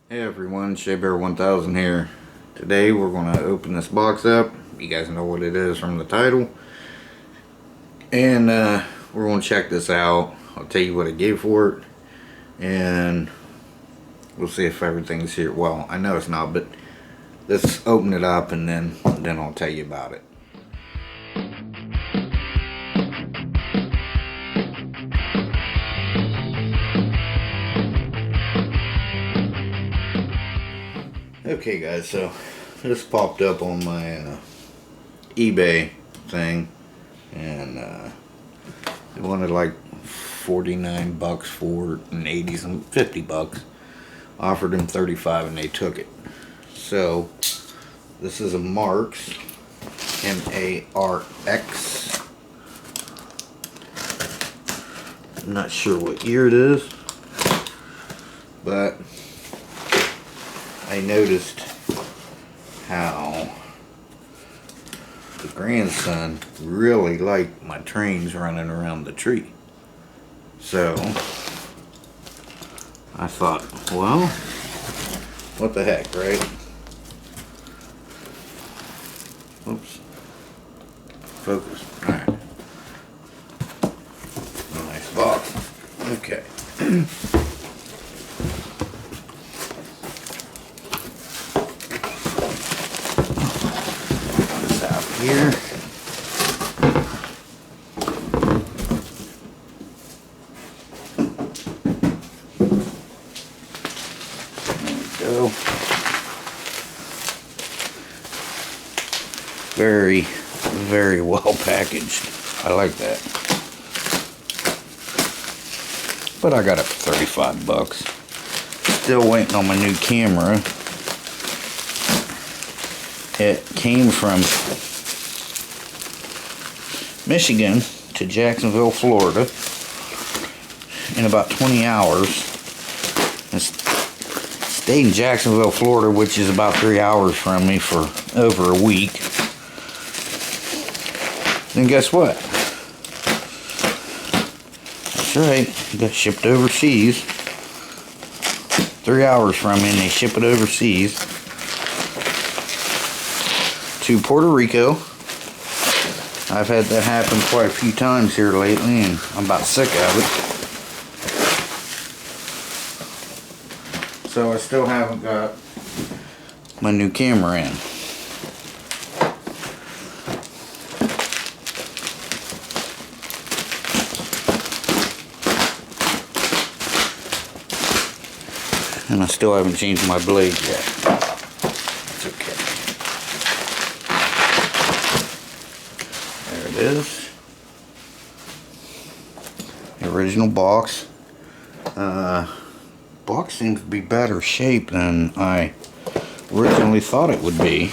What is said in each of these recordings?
Hey everyone, ShayBear1000 here. Today we're going to open this box up. You guys know what it is from the title. And we're going to check this out. I'll tell you what I gave for it. And we'll see if everything's here. Well, I know it's not, but let's open it up and then I'll tell you about it. Okay guys, so this popped up on my eBay thing, and they wanted like 49 bucks for it and 80 some 50 bucks. Offered them 35 and they took it. So this is a Marx, M-A-R-X. I'm not sure what year it is, but I noticed how the grandson really liked my trains running around the tree. So I thought, well, what the heck, right? Oops. Focus. Alright. Nice box. Okay. Here. There we go. Very, very well packaged. I like that. But I got it for 35 bucks. Still waiting on my new camera. It came from Michigan to Jacksonville, Florida in about 20 hours. And stayed in Jacksonville, Florida, which is about 3 hours from me, for over a week. Then guess what? That's right, it got shipped overseas. 3 hours from me, and they ship it overseas to Puerto Rico. I've had that happen quite a few times here lately, and I'm about sick of it. So I still haven't got my new camera in. And I still haven't changed my blade yet. It's okay. There it is. The original box. Box seems to be better shape than I originally thought it would be.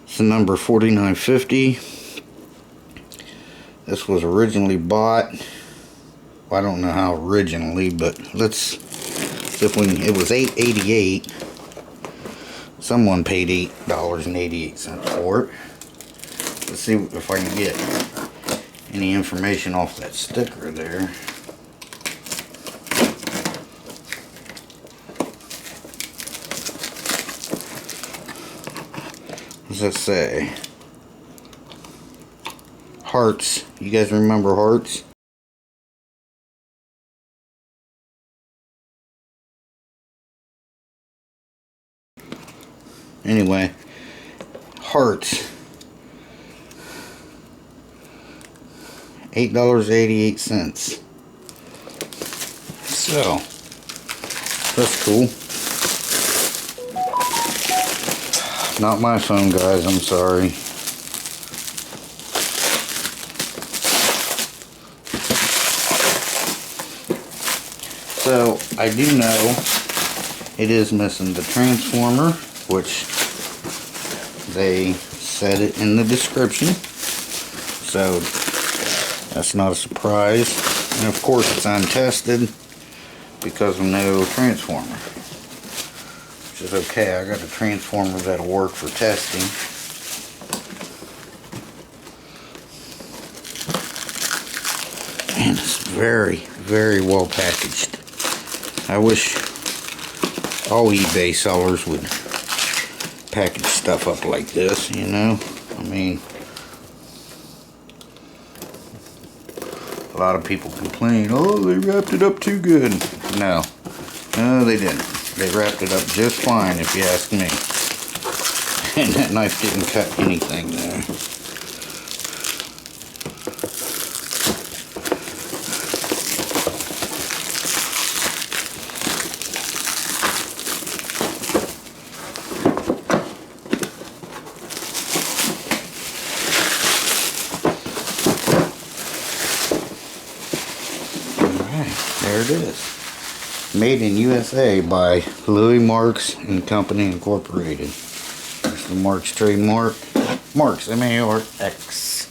It's the number 4950. This was originally bought. Well, I don't know how originally, but let's see if we can. It was $8.88. Someone paid $8.88 for it. Let's see if I can get any information off that sticker there. What does that say? Hearts. You guys remember hearts? Anyway, hearts. $8.88. So that's cool. Not my phone, guys, I'm sorry. So I do know it is missing the transformer, which they said it in the description. So that's not a surprise. And of course it's untested because of no transformer. Which is okay, I got a transformer that'll work for testing. And it's very, very well packaged. I wish all eBay sellers would package stuff up like this, you know. I mean, a lot of people complain, oh, they wrapped it up too good. No, they didn't. They wrapped it up just fine, if you ask me. And that knife didn't cut anything there. There it is. Made in USA by Louis Marx and Company Incorporated. There's the Marx trademark. Marx, M-A-R-X.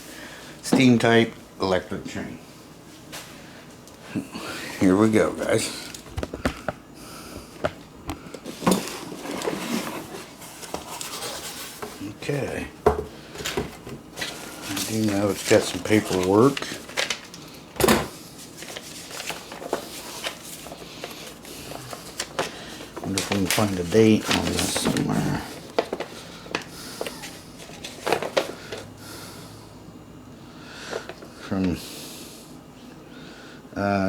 Steam type electric chain. Here we go, guys. Okay. I do know it's got some paperwork. Wonder if we can find a date on this somewhere. From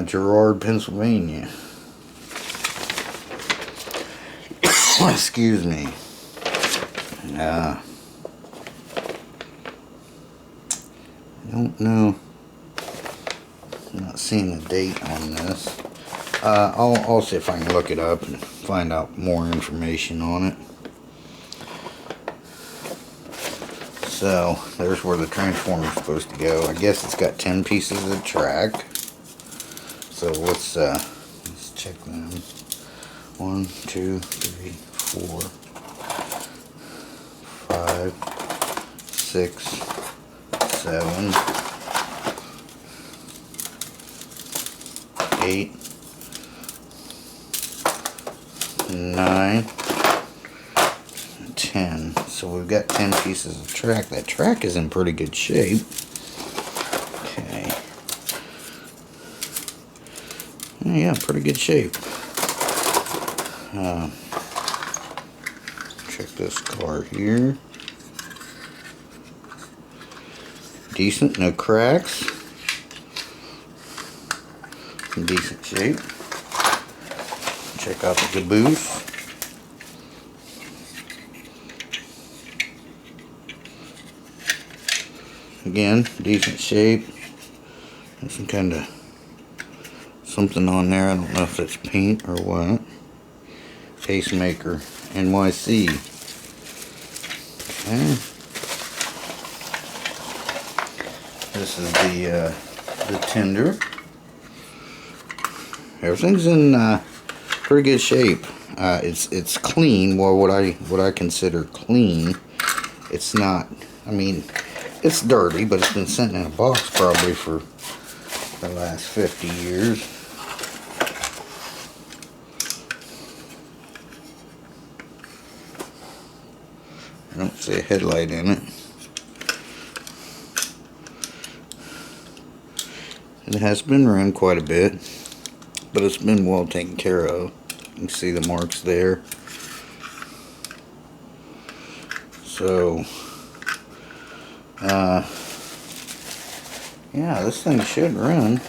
Girard, Pennsylvania. Excuse me. I don't know. I'm not seeing a date on this. I'll see if I can look it up and find out more information on it. So there's where the transformer is supposed to go. I guess it's got 10 pieces of track. So let's check them. 1, 2, 3, 4, 5, 6, 7, 8, 9, 10. So we've got 10 pieces of track. That track is in pretty good shape. Okay. Yeah, pretty good shape. Check this car here. Decent, no cracks. In decent shape. Check out the caboose. Again, decent shape. There's some kind of something on there. I don't know if that's paint or what. Pacemaker NYC. Okay. This is the tender. Everything's in pretty good shape. It's clean. Well, what I consider clean. It's not. I mean, it's dirty, but it's been sitting in a box probably for the last 50 years. I don't see a headlight in it. It has been run quite a bit, but it's been well taken care of. You can see the marks there. So, yeah, this thing should run.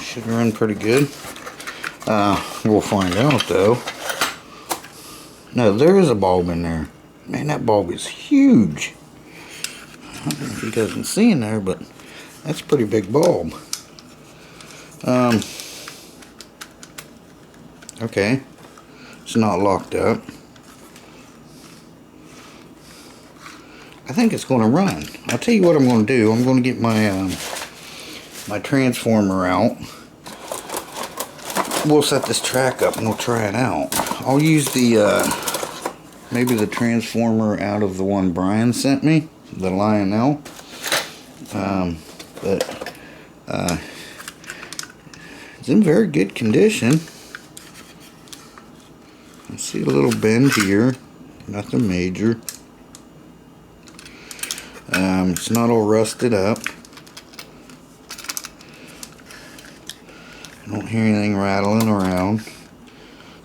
Should run pretty good. We'll find out though. No, there is a bulb in there. Man, that bulb is huge. I don't know if you guys can see in there, but that's a pretty big bulb. Okay, it's not locked up. I think it's going to run. I'll tell you what I'm going to do. I'm going to get my my transformer out. We'll set this track up and we'll try it out. I'll use the maybe the transformer out of the one Brian sent me, the Lionel. But it's in very good condition. I see a little bend here, nothing major. It's not all rusted up. I don't hear anything rattling around.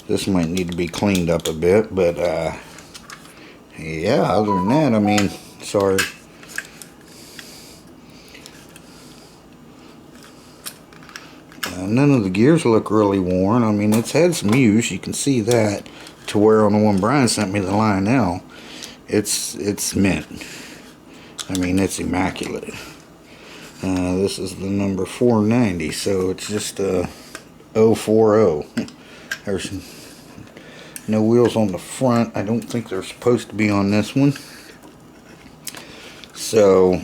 This might need to be cleaned up a bit, but yeah, other than that, I mean, sorry. None of the gears look really worn. I mean, it's had some use, you can see that, to where on the one Brian sent me, the Lionel, it's mint. I mean, it's immaculate. This is the number 490, so it's just 040. There's no wheels on the front. I don't think they're supposed to be on this one. So,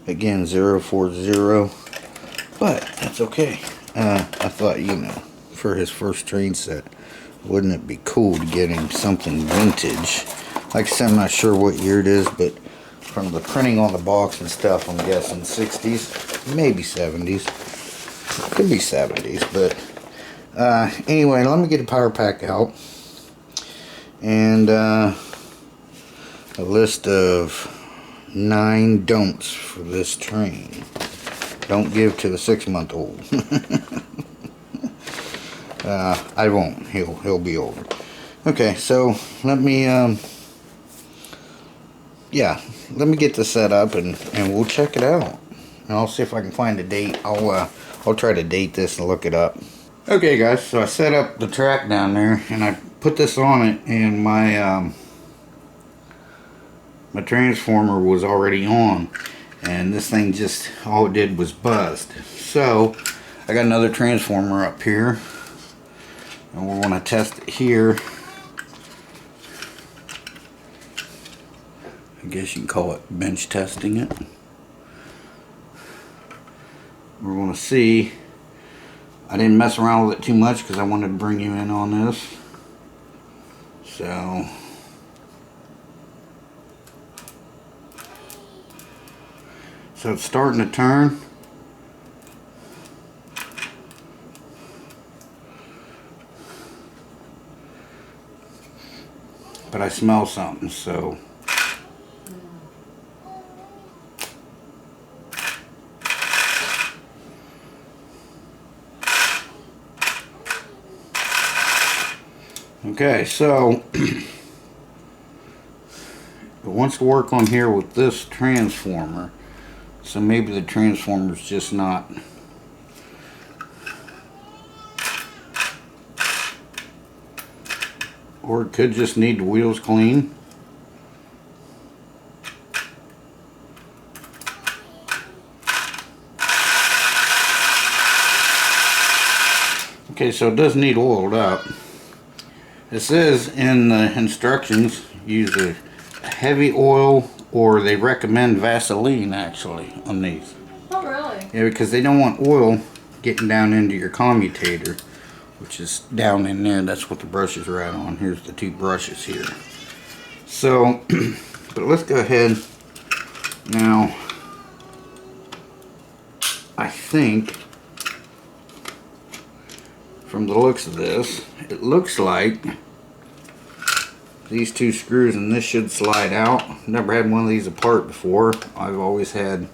again, 040. But that's okay. I thought, you know, for his first train set, wouldn't it be cool to get him something vintage? Like I said, I'm not sure what year it is, but from the printing on the box and stuff, I'm guessing 60s, maybe 70s. Could be 70s, but anyway, let me get a power pack out and a list of 9 don'ts for this train. Don't give to the 6-month-old. I won't. He'll be older. Okay, so let me yeah, let me get this set up and we'll check it out. And I'll see if I can find a date. I'll try to date this and look it up. Okay, guys. So I set up the track down there and I put this on it, and my my transformer was already on. And this thing just, all it did was buzzed. So I got another transformer up here, and we're going to test it here. I guess you can call it bench testing it. We're going to see. I didn't mess around with it too much because I wanted to bring you in on this. So it's starting to turn. But I smell something, so. Okay, so it wants to work on here with this transformer. So maybe the transformer's just not. Or it could just need the wheels clean. Okay, so it does need oiled up. It says in the instructions, use a heavy oil, or they recommend Vaseline actually on these. Oh, really? Yeah, because they don't want oil getting down into your commutator, which is down in there. That's what the brushes are at on. Here's the 2 brushes here. So, but let's go ahead now. I think, from the looks of this, it looks like these 2 screws and this should slide out. Never had one of these apart before. I've always had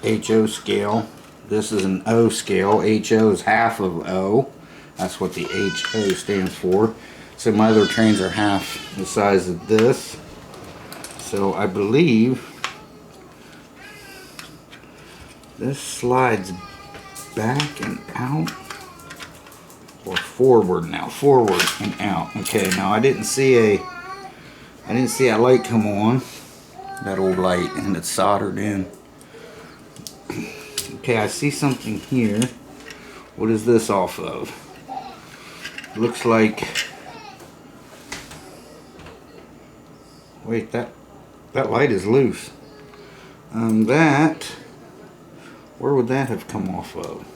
HO scale. This is an O scale. HO is half of O. That's what the HO stands for. So my other trains are half the size of this. So I believe this slides back and out. Or forward now, forward and out. Okay, now I didn't see a light come on, that old light, and it's soldered in. Okay, I see something here. What is this off of? Looks like, wait, that light is loose. Where would that have come off of?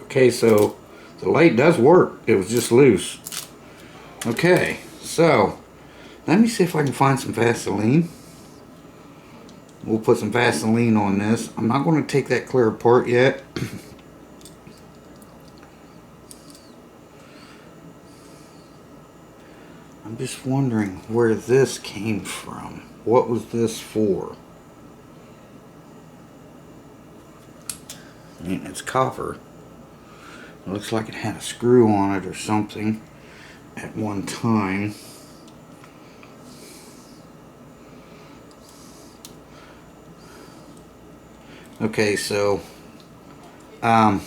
Okay, so the light does work. It was just loose. Okay, so let me see if I can find some Vaseline. We'll put some Vaseline on this. I'm not going to take that clear apart yet. I'm just wondering where this came from. What was this for? I mean, it's copper. It looks like it had a screw on it or something at one time. Okay, so I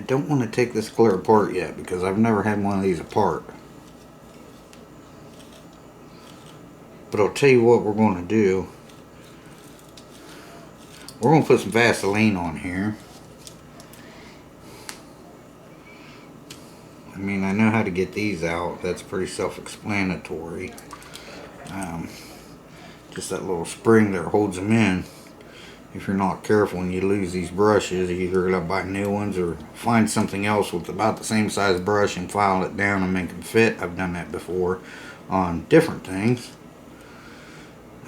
don't want to take this clear apart yet because I've never had one of these apart. But I'll tell you what we're going to do. We're going to put some Vaseline on here. I mean, I know how to get these out. That's pretty self-explanatory. Just that little spring there holds them in. If you're not careful and you lose these brushes, you either gotta buy new ones or find something else with about the same size brush and file it down and make them fit. I've done that before on different things.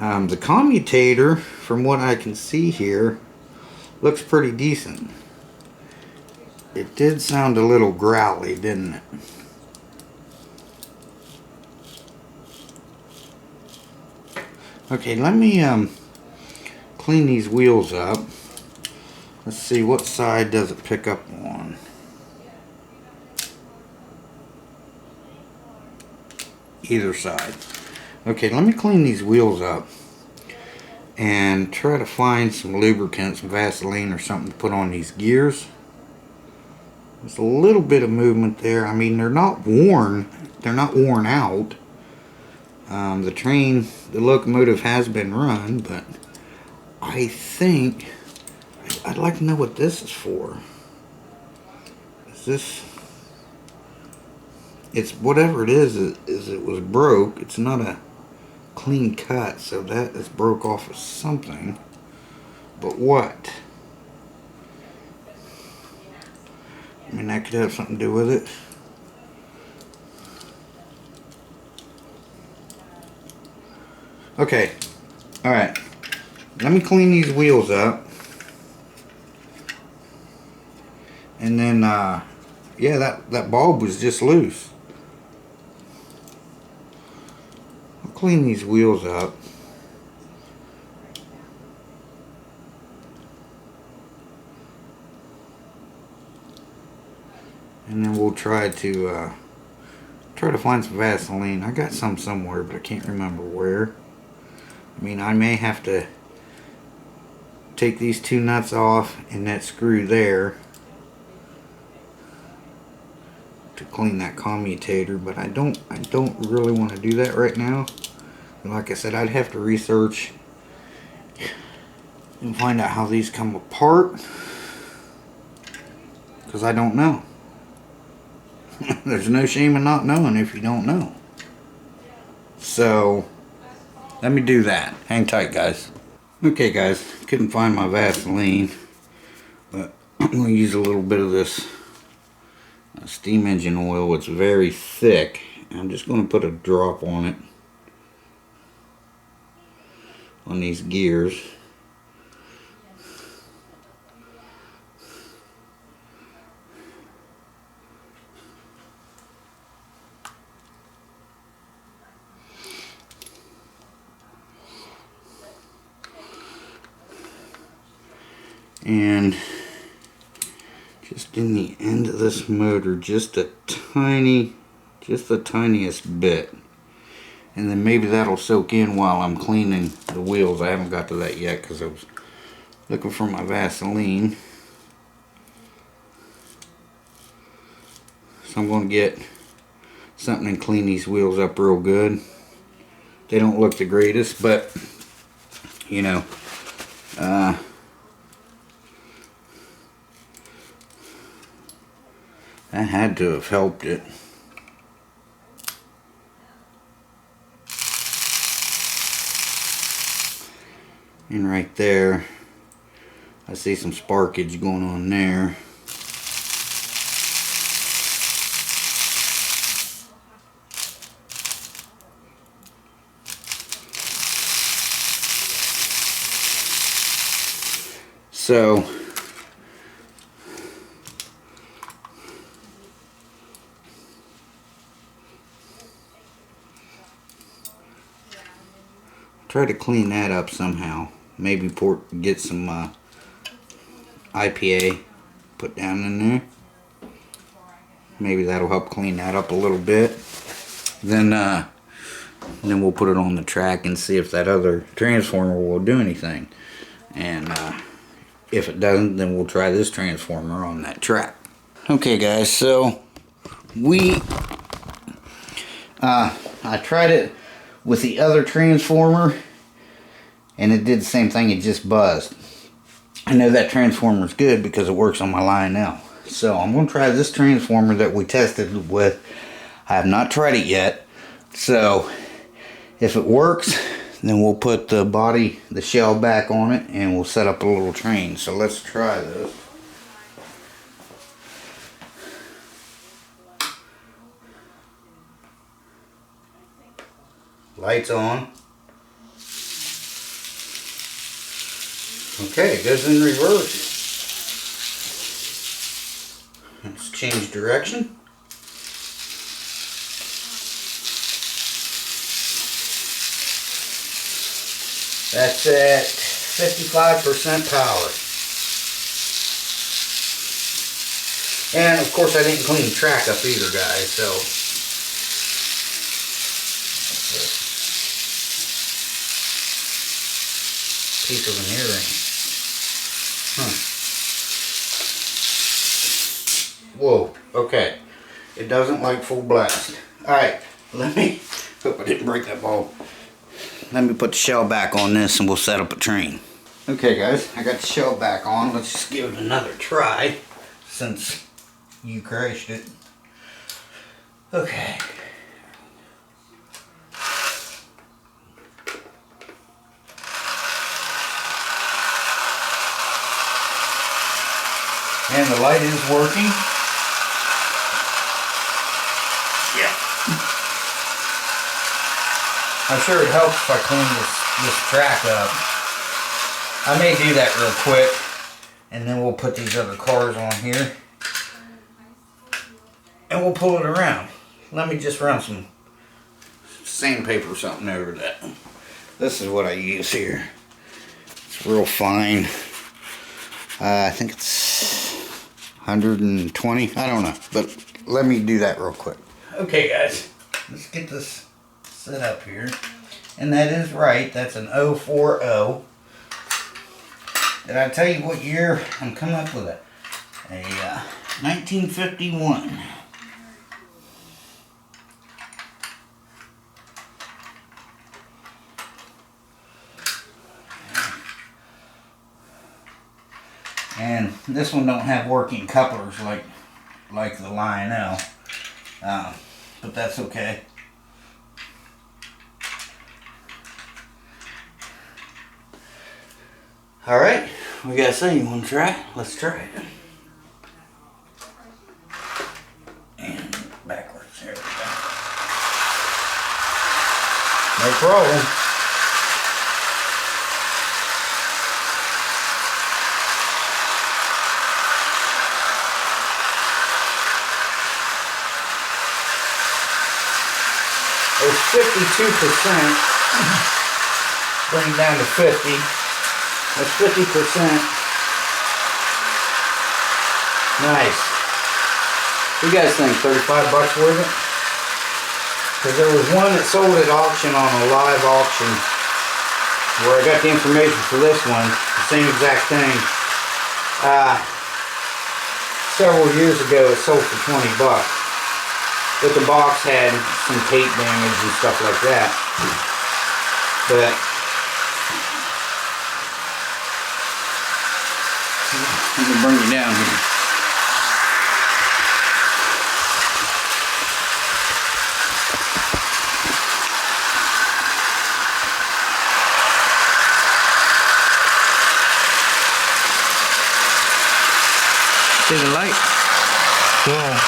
The commutator, from what I can see here, looks pretty decent. It did sound a little growly, didn't it? Okay, let me clean these wheels up. Let's see, what side does it pick up on? Either side. Okay, let me clean these wheels up and try to find some lubricant, some Vaseline or something to put on these gears. There's a little bit of movement there. I mean, they're not worn. They're not worn out. The locomotive has been run, but I think I'd like to know what this is for. Is this? It's whatever it is it was broke. It's not a clean cut, so that is broke off of something. But what? I mean, that could have something to do with it. Okay, alright, let me clean these wheels up, and then, yeah, that bulb was just loose. I'll clean these wheels up. And then we'll try to find some Vaseline. I got some somewhere, but I can't remember where. I mean, I may have to take these two nuts off and that screw there to clean that commutator, but I don't really want to do that right now. And like I said, I'd have to research and find out how these come apart, because I don't know. There's no shame in not knowing if you don't know. So let me do that. Hang tight, guys. Okay, guys, couldn't find my Vaseline, but I'm going to use a little bit of this steam engine oil. It's very thick. I'm just going to put a drop on it, on these gears. And just in the end of this motor, just the tiniest bit. And then maybe that'll soak in while I'm cleaning the wheels. I haven't got to that yet because I was looking for my Vaseline. So I'm going to get something and clean these wheels up real good. They don't look the greatest, but you know, that had to have helped it. And right there, I see some sparkage going on there. So try to clean that up somehow. Maybe get some IPA put down in there. Maybe that'll help clean that up a little bit. Then we'll put it on the track and see if that other transformer will do anything. And if it doesn't, then we'll try this transformer on that track. Okay guys, so I tried it with the other transformer and it did the same thing, it just buzzed. I know that transformer is good because it works on my line now. So I'm going to try this transformer that we tested with. I have not tried it yet. So if it works, then we'll put the shell back on it and we'll set up a little train. So let's try this. Lights on. Okay, it goes in reverse. Let's change direction. That's at 55% power. And of course I didn't clean the track up either, guys, so piece of an earring. Whoa, okay. It doesn't like full blast. Alright, hope I didn't break that bulb. Let me put the shell back on this and we'll set up a train. Okay guys, I got the shell back on. Let's just give it another try since you crashed it. Okay. And the light is working. Yeah. I'm sure it helps if I clean this track up. I may do that real quick. And then we'll put these other cars on here. And we'll pull it around. Let me just run some sandpaper or something over that. This is what I use here. It's real fine. I think it's 120. I don't know. But let me do that real quick. Okay guys. Let's get this set up here. And that is right. That's an 040. Did I tell you what year I'm coming up with it? A 1951. And this one don't have working couplers like the Lionel, but that's okay. All right, we got to say, you want to try it? Let's try it. And backwards, there we go. No problem. It's 52%. Bring it down to 50. That's 50%. Nice. What do you guys think? 35 bucks worth it? Because there was one that sold at auction on a live auction where I got the information for this one. The same exact thing. Several years ago it sold for 20 bucks. But the box had some tape damage and stuff like that. But let me bring you down here. See the light? Yeah.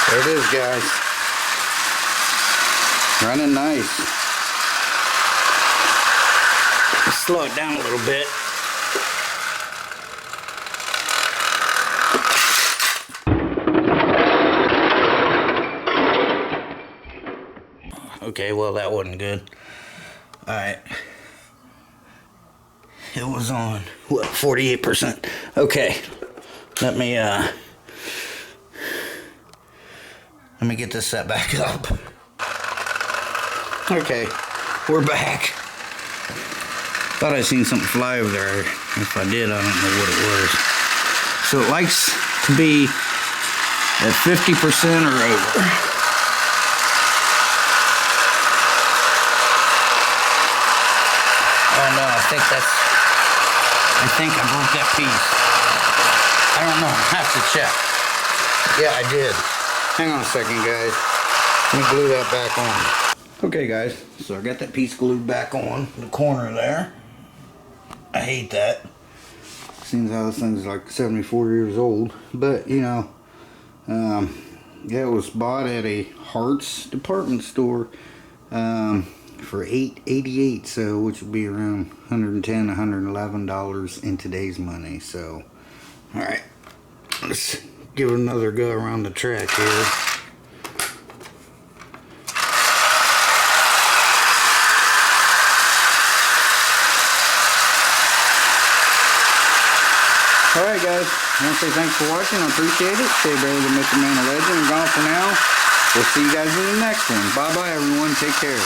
There it is, guys. Running nice. Let's slow it down a little bit. Okay, well that wasn't good. Alright. It was on, what, 48%? Okay. Let me get this set back up. Okay, we're back. Thought I seen something fly over there. If I did, I don't know what it was. So it likes to be at 50% or over. Oh no, I think I broke that piece. I don't know, I have to check. Yeah, I did. Hang on a second, guys. Let me glue that back on. Okay, guys, so I got that piece glued back on the corner there. I hate that. Seems how this thing's like 74 years old. But, you know, yeah, it was bought at a Hart's department store for $8.88, so which would be around $110, $111 in today's money. So, all right, let's give it another go around the track here. Alright guys, I want to say thanks for watching. I appreciate it. Stay better than Mr. Man a Legend. I'm gone for now. We'll see you guys in the next one. Bye bye everyone. Take care.